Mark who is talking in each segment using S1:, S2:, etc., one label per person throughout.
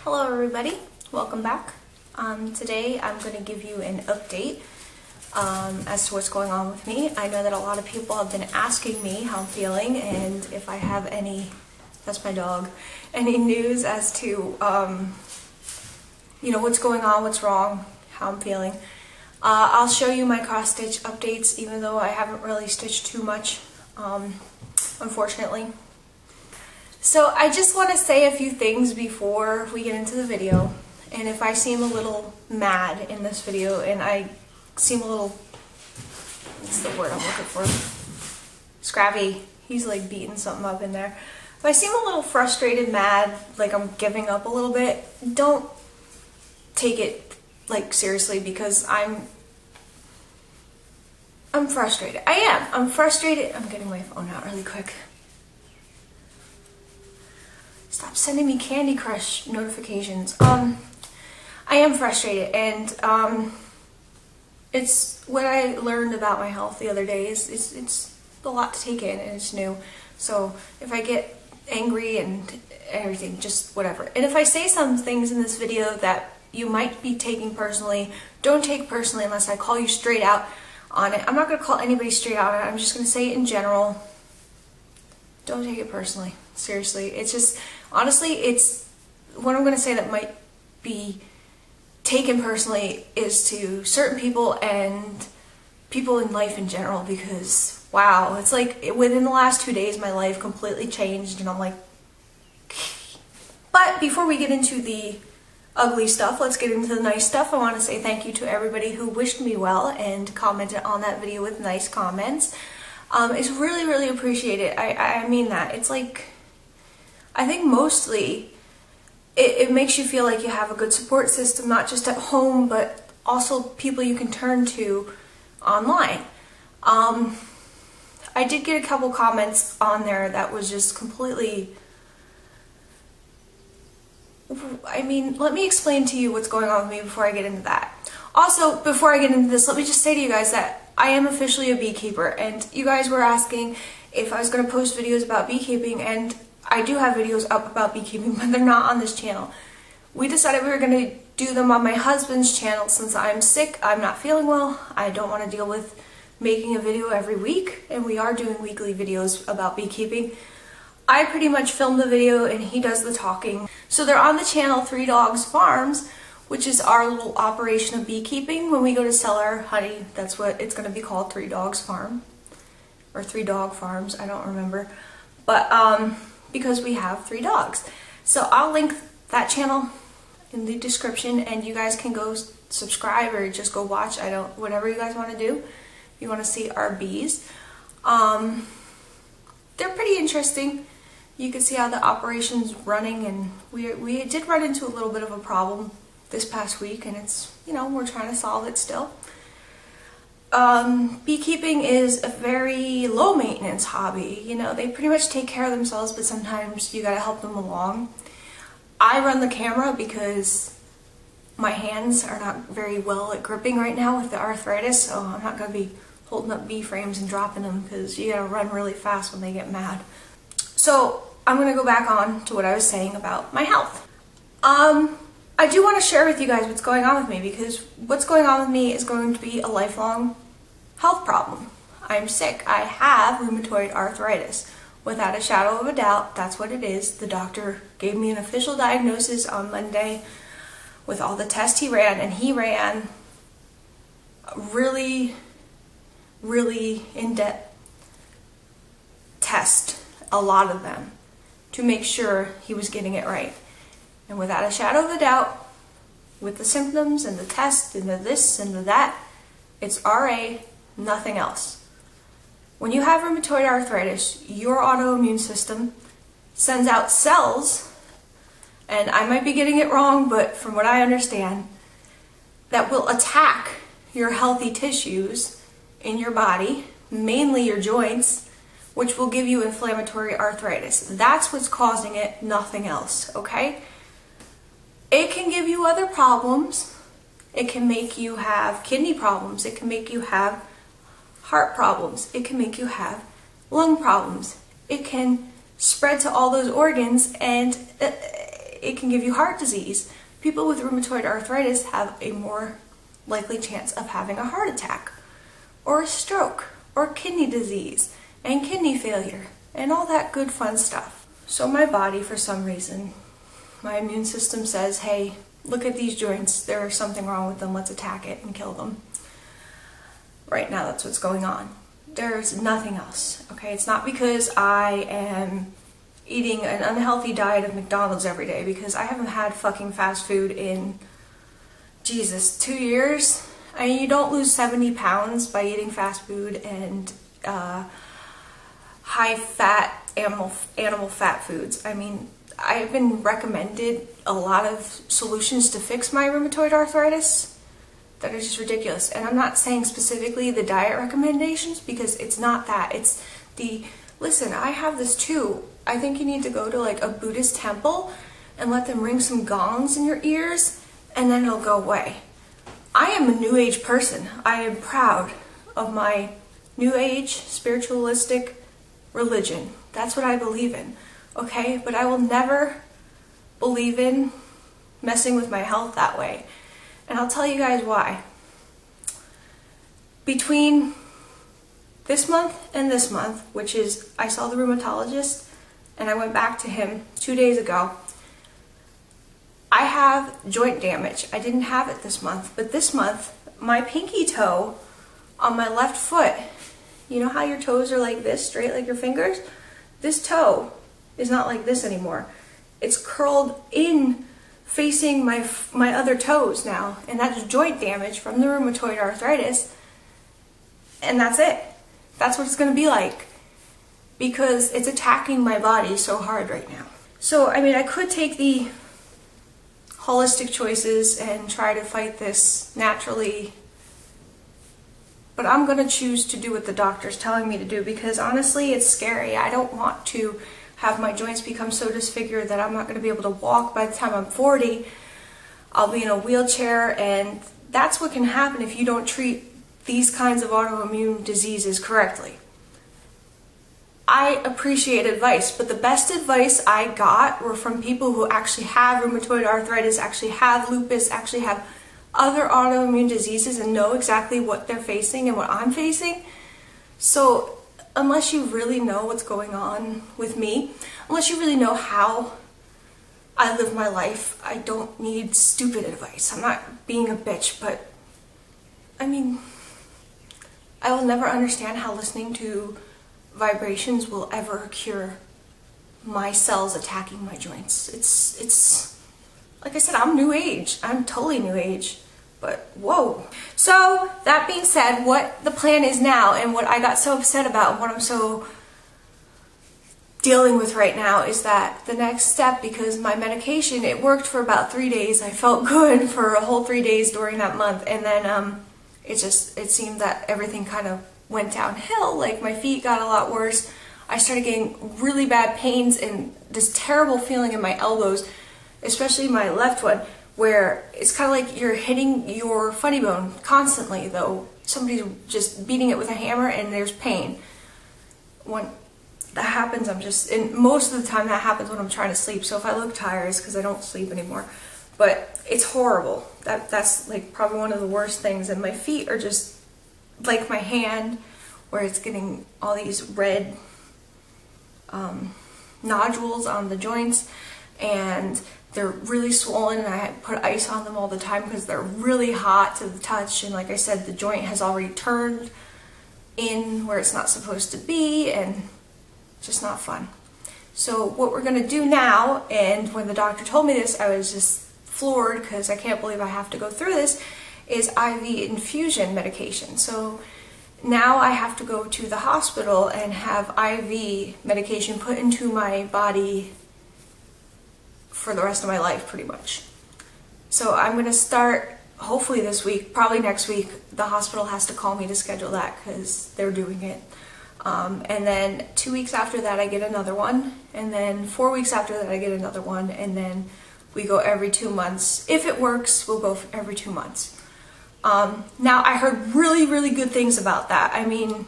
S1: Hello everybody, welcome back. Today I'm going to give you an update as to what's going on with me. I know that a lot of people have been asking me how I'm feeling and if I have any, that's my dog, any news as to, what's going on, what's wrong, how I'm feeling. I'll show you my cross-stitch updates even though I haven't really stitched too much, unfortunately. So I just want to say a few things before we get into the video, and if I seem a little mad in this video and I seem a little, what's the word I'm looking for, scrappy, he's like beating something up in there. If I seem a little frustrated, mad, like I'm giving up a little bit, don't take it like seriously because I'm frustrated. I'm frustrated. I'm getting my phone out really quick. Stop sending me Candy Crush notifications. I am frustrated, and it's what I learned about my health the other day. It's a lot to take in, and it's new. So if I get angry and everything, just whatever. And if I say some things in this video that you might be taking personally, don't take personally unless I call you straight out on it. I'm not going to call anybody straight out on it. I'm just going to say it in general. Don't take it personally. Seriously, it's just, honestly, it's, what I'm going to say that might be taken personally is to certain people and people in life in general, because, wow, it's like, within the last 2 days, my life completely changed, and I'm like, but before we get into the ugly stuff, let's get into the nice stuff. I want to say thank you to everybody who wished me well and commented on that video with nice comments. It's really, really appreciated. I mean that. It's like, I think mostly it makes you feel like you have a good support system, not just at home, but also people you can turn to online. I did get a couple comments on there that was just completely, I mean, let me explain to you what's going on with me before I get into that. Also, before I get into this, let me just say to you guys that I am officially a beekeeper, and you guys were asking if I was going to post videos about beekeeping, and I do have videos up about beekeeping, but they're not on this channel. We decided we were going to do them on my husband's channel since I'm sick, I'm not feeling well, I don't want to deal with making a video every week, and we are doing weekly videos about beekeeping. I pretty much film the video and he does the talking. So they're on the channel 3 Dogs Farms, which is our little operation of beekeeping. When we go to sell our honey, that's what it's going to be called, 3 Dogs Farm. Or 3 Dog Farms, I don't remember. But, because we have 3 dogs. So I'll link that channel in the description, and you guys can go subscribe or just go watch, whatever you guys want to do. If you want to see our bees. They're pretty interesting. You can see how the operation's running, and we did run into a little bit of a problem this past week, and it's, we're trying to solve it still. Beekeeping is a very low maintenance hobby. They pretty much take care of themselves, but sometimes you gotta help them along. I run the camera because my hands are not very well at gripping right now with the arthritis, so I'm not gonna be holding up bee frames and dropping them because you gotta run really fast when they get mad. So I'm gonna go back on to what I was saying about my health. I do want to share with you guys what's going on with me, because what's going on with me is going to be a lifelong health problem. I'm sick. I have rheumatoid arthritis. Without a shadow of a doubt, that's what it is. The doctor gave me an official diagnosis on Monday with all the tests he ran, and he ran really, really in-depth tests, a lot of them, to make sure he was getting it right. And without a shadow of a doubt, with the symptoms and the test and the this and the that, it's RA, nothing else. When you have rheumatoid arthritis, your autoimmune system sends out cells, and I might be getting it wrong, but from what I understand, that will attack your healthy tissues in your body, mainly your joints, which will give you inflammatory arthritis. That's what's causing it, nothing else, okay? It can give you other problems. It can make you have kidney problems. It can make you have heart problems. It can make you have lung problems. It can spread to all those organs, and it can give you heart disease. People with rheumatoid arthritis have a more likely chance of having a heart attack, or a stroke, or kidney disease, and kidney failure, and all that good fun stuff. So my body, for some reason, my immune system says, hey, look at these joints, there's something wrong with them, let's attack it and kill them. Right now, that's what's going on. There's nothing else, okay? It's not because I am eating an unhealthy diet of McDonald's every day, because I haven't had fucking fast food in, Jesus, 2 years? I mean, you don't lose 70 pounds by eating fast food and high-fat animal fat foods. I mean, I've been recommended a lot of solutions to fix my rheumatoid arthritis that are just ridiculous. And I'm not saying specifically the diet recommendations, because it's not that. It's the, listen, I have this too. I think you need to go to like a Buddhist temple and let them ring some gongs in your ears, and then it'll go away. I am a New Age person. I am proud of my New Age spiritualistic religion. That's what I believe in, okay? But I will never believe in messing with my health that way. And I'll tell you guys why. Between this month and this month, which is, I saw the rheumatologist and I went back to him 2 days ago, I have joint damage. I didn't have it this month, but this month, my pinky toe on my left foot, you know how your toes are like this, straight like your fingers? This toe is not like this anymore. It's curled in facing my other toes now, and that's joint damage from the rheumatoid arthritis, and that's it. That's what it's going to be like, because it's attacking my body so hard right now. So, I mean, I could take the holistic choices and try to fight this naturally, but I'm going to choose to do what the doctor's telling me to do, because honestly, it's scary. I don't want to have my joints become so disfigured that I'm not going to be able to walk by the time I'm 40. I'll be in a wheelchair, and that's what can happen if you don't treat these kinds of autoimmune diseases correctly. I appreciate advice, but the best advice I got were from people who actually have rheumatoid arthritis, actually have lupus, actually have other autoimmune diseases, and know exactly what they're facing and what I'm facing. So unless you really know what's going on with me, unless you really know how I live my life, I don't need stupid advice. I'm not being a bitch, but I mean, I will never understand how listening to vibrations will ever cure my cells attacking my joints. It's like I said, I'm New Age. I'm totally New Age. But whoa. So that being said, what the plan is now, and what I got so upset about, and what I'm so dealing with right now, is that the next step, because my medication, it worked for about 3 days. I felt good for a whole 3 days during that month, and then it seemed that everything kind of went downhill. Like, my feet got a lot worse. I started getting really bad pains and this terrible feeling in my elbows, especially my left one, where it's kind of like you're hitting your funny bone constantly, though somebody's just beating it with a hammer, and there's pain. When that happens, and most of the time that happens when I'm trying to sleep, so if I look tired, it's because I don't sleep anymore. But it's horrible. That's like probably one of the worst things, and my feet are just like my hand, where it's getting all these red nodules on the joints, and they're really swollen, and I put ice on them all the time because they're really hot to the touch, and like I said, the joint has already turned in where it's not supposed to be, and it's just not fun. So what we're going to do now, and when the doctor told me this, I was just floored because I can't believe I have to go through this, is IV infusion medication. So now I have to go to the hospital and have IV medication put into my body for the rest of my life, pretty much. So I'm going to start, hopefully this week, probably next week. The hospital has to call me to schedule that because they're doing it. And then 2 weeks after that I get another one, and then 4 weeks after that I get another one, and then we go every 2 months. If it works, we'll go every 2 months. Now, I heard really, really good things about that. I mean,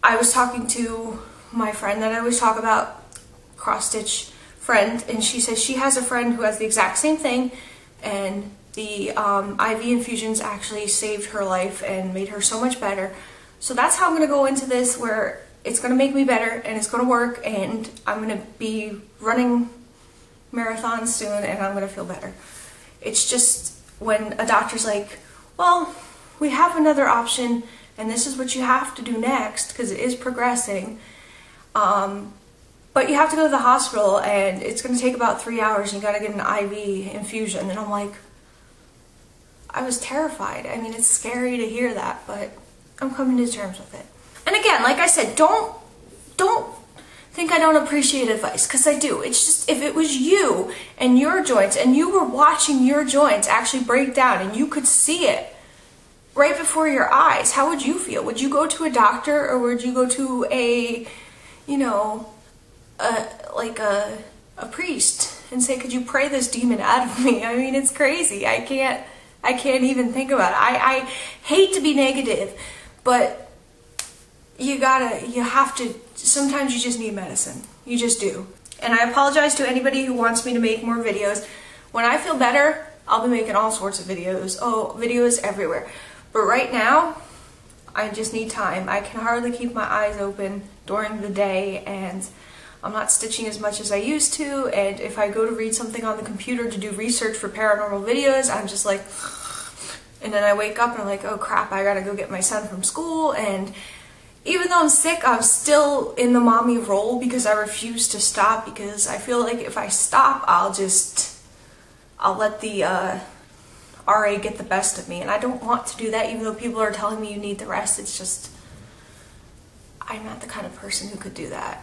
S1: I was talking to my friend that I always talk about, cross-stitch friend, and she says she has a friend who has the exact same thing, and the IV infusions actually saved her life and made her so much better. So that's how I'm going to go into this, where it's going to make me better and it's going to work, and I'm going to be running marathons soon and I'm going to feel better. It's just when a doctor's like, well, we have another option and this is what you have to do next because it is progressing. But you have to go to the hospital and it's going to take about 3 hours and you got to get an IV infusion. And I'm like, I was terrified. I mean, it's scary to hear that, but I'm coming to terms with it. And again, like I said, don't think I don't appreciate advice, because I do. It's just, if it was you and your joints and you were watching your joints actually break down and you could see it right before your eyes, how would you feel? Would you go to a doctor, or would you go to a, you know, like a priest and say, could you pray this demon out of me? I mean, it's crazy. I can't even think about it. I hate to be negative, but you have to, sometimes you just need medicine. You just do. And I apologize to anybody who wants me to make more videos. When I feel better, I'll be making all sorts of videos. Oh, videos everywhere. But right now, I just need time. I can hardly keep my eyes open during the day, and I'm not stitching as much as I used to, and if I go to read something on the computer to do research for paranormal videos, I'm just like, and then I wake up and I'm like, oh crap, I gotta go get my son from school. And even though I'm sick, I'm still in the mommy role because I refuse to stop, because I feel like if I stop, I'll let the RA get the best of me, and I don't want to do that, even though people are telling me you need the rest. It's just, I'm not the kind of person who could do that.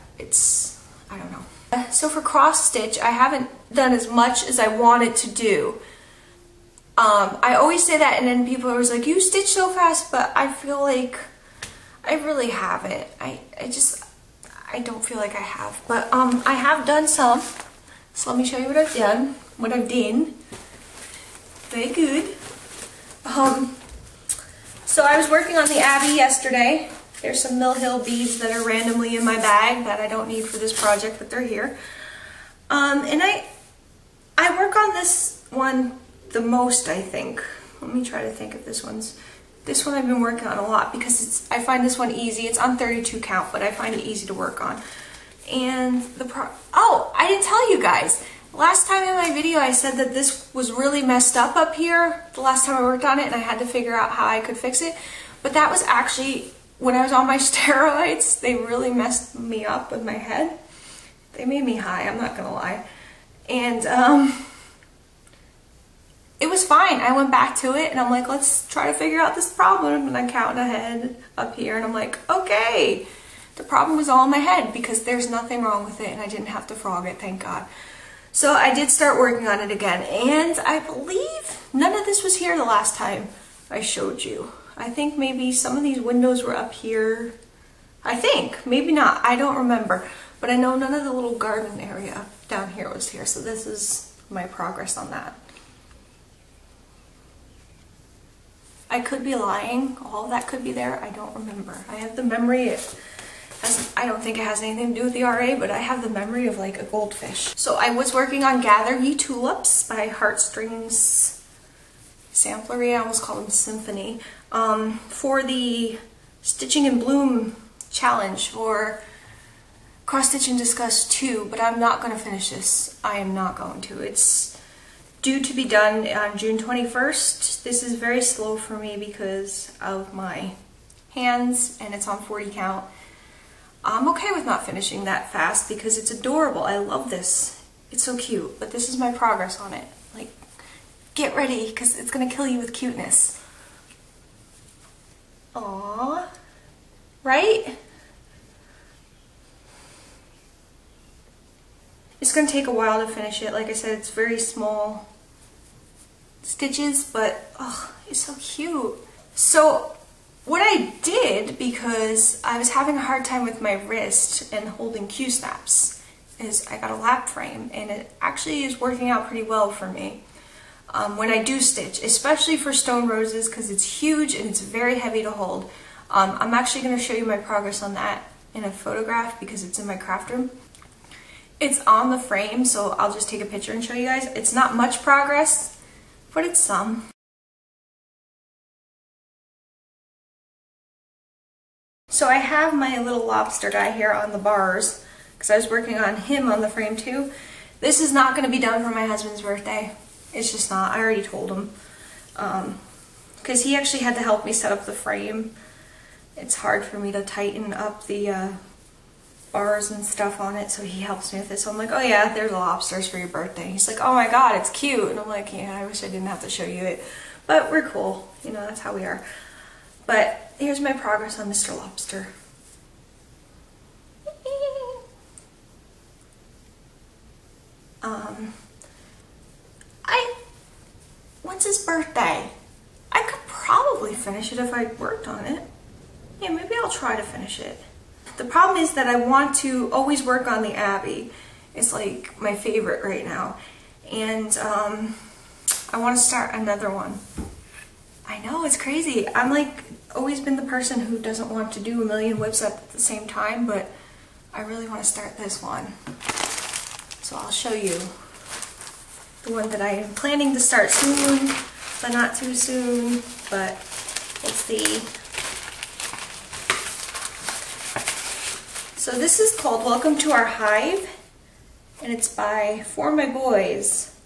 S1: I don't know. So for cross stitch, I haven't done as much as I wanted to do. I always say that, and then people are always like, you stitch so fast, but I feel like I really haven't. I don't feel like I have. But I have done some. So let me show you what I've done. Very good. So I was working on the Abbey yesterday. There's some Mill Hill beads that are randomly in my bag that I don't need for this project, but they're here. And I work on this one the most, I think. Let me try to think if this one I've been working on a lot, because I find this one easy. It's on 32 count, but I find it easy to work on. And oh, I didn't tell you guys. Last time in my video I said that this was really messed up here the last time I worked on it, and I had to figure out how I could fix it. But that was actually when I was on my steroids. They really messed me up with my head. They made me high, I'm not gonna lie. And it was fine. I went back to it and I'm like, let's try to figure out this problem. And I'm counting ahead up here and I'm like, okay, the problem was all in my head because there's nothing wrong with it and I didn't have to frog it, thank God. So I did start working on it again, and I believe none of this was here the last time I showed you. I think maybe some of these windows were up here. I think, maybe not, I don't remember. But I know none of the little garden area down here was here, so this is my progress on that. I could be lying, all of that could be there, I don't remember. I have the memory, I don't think it has anything to do with the RA, but I have the memory of like a goldfish. So I was working on Gather Ye Tulips by Heartstrings Samplery, I almost call them Symphony, for the Stitching in Bloom challenge for Cross Stitch and Discuss 2, but I'm not going to finish this. I am not going to. It's due to be done on June 21st. This is very slow for me because of my hands, and it's on 40 count. I'm okay with not finishing that fast because it's adorable. I love this. It's so cute, but this is my progress on it. Like, get ready because it's gonna kill you with cuteness. Aww. Right? It's gonna take a while to finish it. Like I said, it's very small stitches, but oh, it's so cute. So what I did, because I was having a hard time with my wrist and holding Q-snaps, is I got a lap frame, and it actually is working out pretty well for me when I do stitch, especially for stone roses because it's huge and it's very heavy to hold. I'm actually going to show you my progress on that in a photograph because it's in my craft room. It's on the frame, so I'll just take a picture and show you guys. It's not much progress, but it's some. So I have my little lobster guy here on the bars because I was working on him on the frame too. This is not going to be done for my husband's birthday. It's just not. I already told him. Because he actually had to help me set up the frame. It's hard for me to tighten up the bars and stuff on it, so he helps me with it. So I'm like, oh yeah, there's lobsters for your birthday. He's like, oh my god, it's cute. And I'm like, yeah, I wish I didn't have to show you it. But we're cool. You know, that's how we are. But here's my progress on Mr. Lobster. When's his birthday? I could probably finish it if I worked on it. Yeah, maybe I'll try to finish it. The problem is that I want to always work on the Abbey. It's like my favorite right now. And I want to start another one. I know, it's crazy. I'm like always been the person who doesn't want to do a million whips at the same time, but I really want to start this one. So I'll show you the one that I am planning to start soon, but not too soon. But let's see. So this is called Welcome to Our Hive, and it's by For My Boys.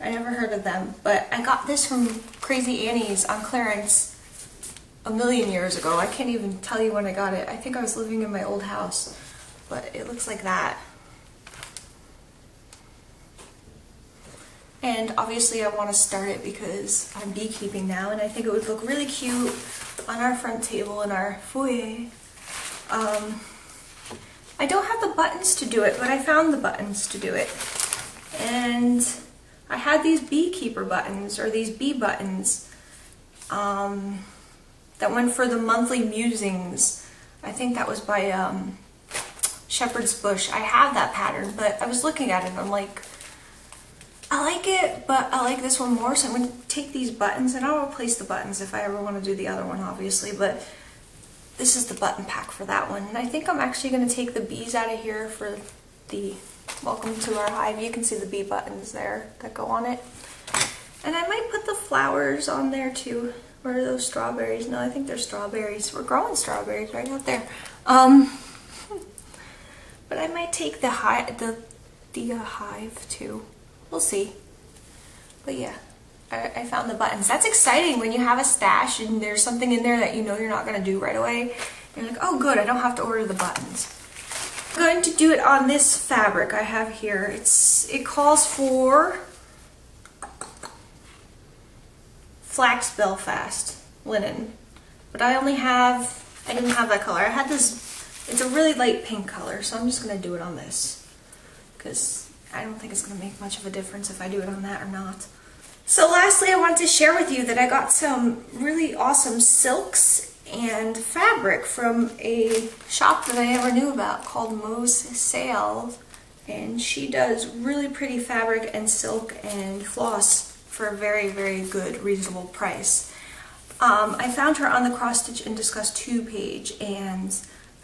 S1: I never heard of them, but I got this from Crazy Annie's on clearance a million years ago. I can't even tell you when I got it. I think I was living in my old house, but it looks like that. And obviously I want to start it because I'm beekeeping now, and I think it would look really cute on our front table in our foyer. I don't have the buttons to do it, but I found the buttons to do it. And I had these beekeeper buttons, or these bee buttons, that went for the monthly musings. I think that was by Shepherd's Bush. I have that pattern, but I was looking at it and I'm like, I like it, but I like this one more, so I'm going to take these buttons, and I'll replace the buttons if I ever want to do the other one, obviously, but this is the button pack for that one. And I think I'm actually going to take the bees out of here for the Welcome to Our Hive. You can see the bee buttons there that go on it. And I might put the flowers on there too. Where are those strawberries? No, I think they're strawberries. We're growing strawberries right out there. But I might take the hive too. We'll see. But yeah, I found the buttons. That's exciting when you have a stash and there's something in there that you know you're not going to do right away. You're like, oh good, I don't have to order the buttons. I'm going to do it on this fabric I have here. It calls for Flax Belfast linen, but I didn't have that color. I had this, it's a really light pink color, so I'm just going to do it on this because I don't think it's going to make much of a difference if I do it on that or not. So lastly, I wanted to share with you that I got some really awesome silks and fabric from a shop that I never knew about called Mo's Sale, and she does really pretty fabric and silk and floss for a very, very good, reasonable price. I found her on the Cross Stitch and Discuss 2 page, and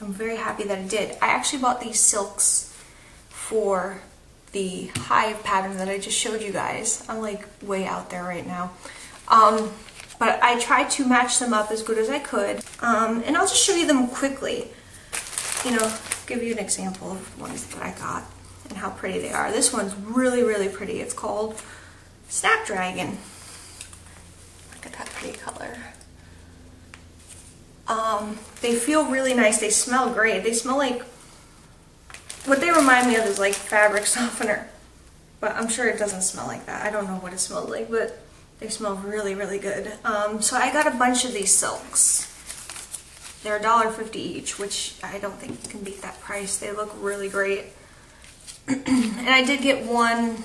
S1: I'm very happy that I did. I actually bought these silks for the hive pattern that I just showed you guys. I'm like way out there right now. But I tried to match them up as good as I could. And I'll just show you them quickly. You know, give you an example of ones that I got and how pretty they are. This one's really, really pretty. It's called Snapdragon. Look at that pretty color. They feel really nice. They smell great. They smell like, what they remind me of is like fabric softener. But I'm sure it doesn't smell like that. I don't know what it smells like, but they smell really, really good. So I got a bunch of these silks. They're $1.50 each, which I don't think you can beat that price. They look really great. And I did get one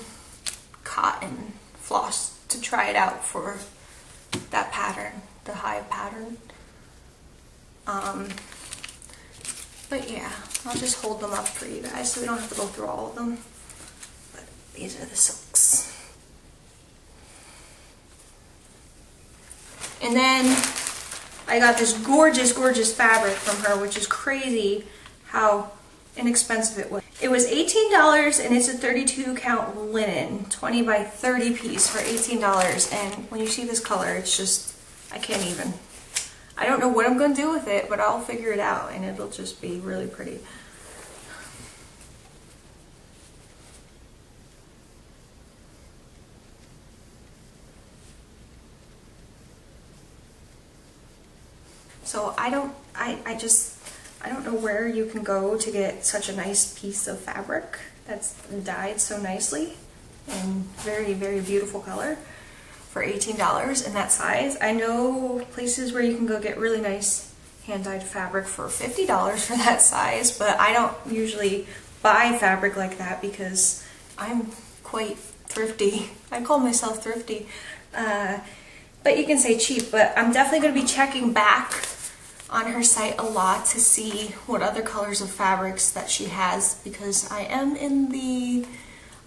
S1: cotton floss to try it out for that pattern, the hive pattern. But yeah, I'll just hold them up for you guys so we don't have to go through all of them. But these are the silks. And then I got this gorgeous, gorgeous fabric from her, which is crazy how inexpensive it was. It was $18 and it's a 32 count linen, 20 by 30 piece for $18. And when you see this color, it's just, I can't even. I don't know what I'm going to do with it, but I'll figure it out and it'll just be really pretty. So I don't know where you can go to get such a nice piece of fabric that's dyed so nicely and very, very beautiful color for $18 in that size. I know places where you can go get really nice hand-dyed fabric for $50 for that size, but I don't usually buy fabric like that because I'm quite thrifty. I call myself thrifty. But you can say cheap, but I'm definitely going to be checking back on her site a lot to see what other colors of fabrics that she has, because I am in the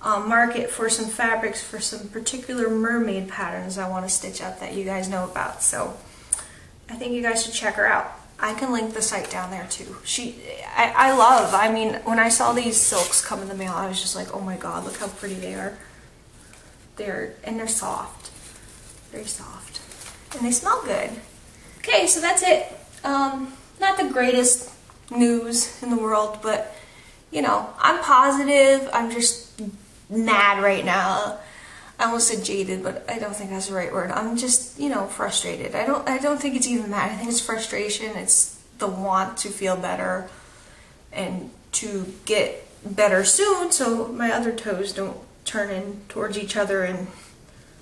S1: market for some fabrics for some particular mermaid patterns I want to stitch up that you guys know about. So I think you guys should check her out. I can link the site down there too. I mean, when I saw these silks come in the mail, I was just like, oh my god, look how pretty they are. They're soft. Very soft. And they smell good. Okay, so that's it. Not the greatest news in the world, but you know, I'm positive. I'm just mad right now. I almost said jaded, but I don't think that's the right word. I'm just, you know, frustrated. I don't think it's even mad. I think it's frustration. It's the want to feel better and to get better soon so my other toes don't turn in towards each other and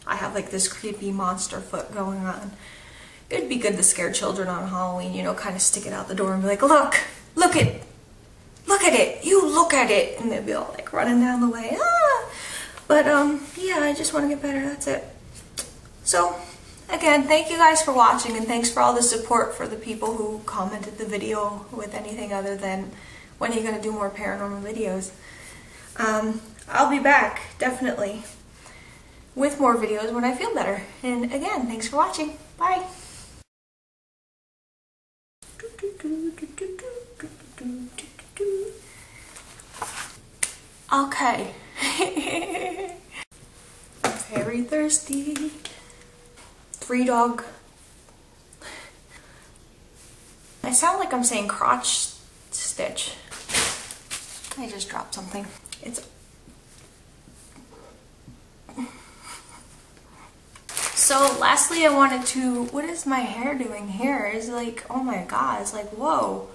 S1: I have like this creepy monster foot going on. It'd be good to scare children on Halloween, you know, kind of stick it out the door and be like, look at it, you look at it, and they'd be all like running down the way, ah! But yeah, I just want to get better, that's it. So, again, thank you guys for watching, and thanks for all the support for the people who commented the video with anything other than, when are you going to do more paranormal videos? I'll be back, definitely, with more videos when I feel better. And again, thanks for watching. Bye! Okay. Very thirsty. 3-dog. I sound like I'm saying crotch stitch. I just dropped something. So lastly, I wanted to, what is my hair doing here? It's like, oh my god, it's like, whoa.